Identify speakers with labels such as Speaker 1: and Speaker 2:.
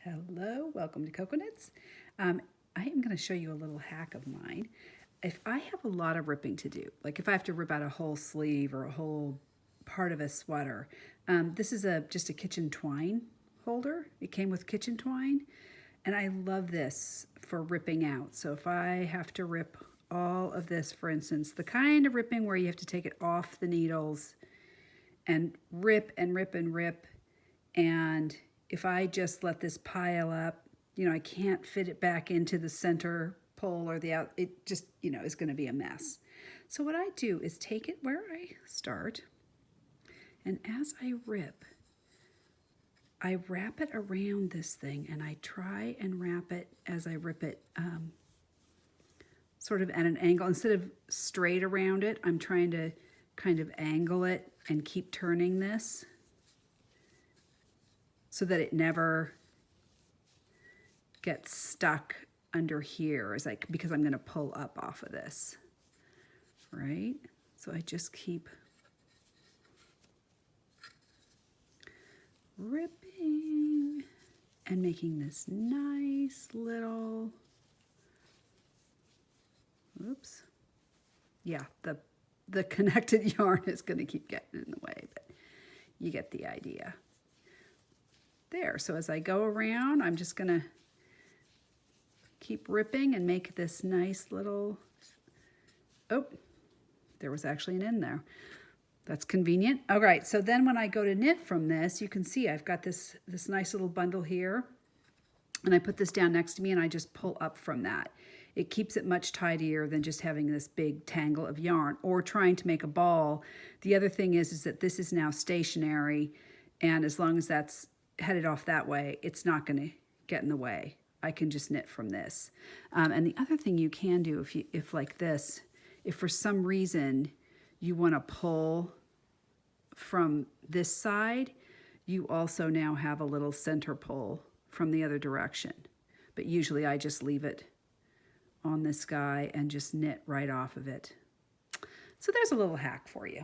Speaker 1: Hello, welcome to Cocoknits. I am going to show you a little hack of mine. If I have a lot of ripping to do, like if I have to rip out a whole sleeve or a whole part of a sweater, this is just a kitchen twine holder. It came with kitchen twine, and I love this for ripping out. So if I have to rip all of this, for instance, the kind of ripping where you have to take it off the needles and rip and rip and rip, and if I just let this pile up, I can't fit it back into the center pole or the out, it just, is going to be a mess. So what I do is take it where I start, and as I rip, I wrap it around this thing, and I try and wrap it as I rip it sort of at an angle. Instead of straight around it, I'm trying to kind of angle it and keep turning this so that it never gets stuck under here, because I'm going to pull up off of this, right? So I just keep ripping and making this nice little, oops, yeah, the connected yarn is going to keep getting in the way, but you get the idea. There, so as I go around, I'm just going to keep ripping and make this nice little, oh, there was actually an end there. That's convenient. All right, so then when I go to knit from this, you can see I've got this nice little bundle here, and I put this down next to me and I just pull up from that. It keeps it much tidier than just having this big tangle of yarn or trying to make a ball. The other thing is that this is now stationary, and as long as that's headed off that way, it's not going to get in the way. I can just knit from this. And the other thing you can do, if like this, if for some reason you want to pull from this side, you also now have a little center pull from the other direction. But usually I just leave it on this guy and just knit right off of it. So there's a little hack for you.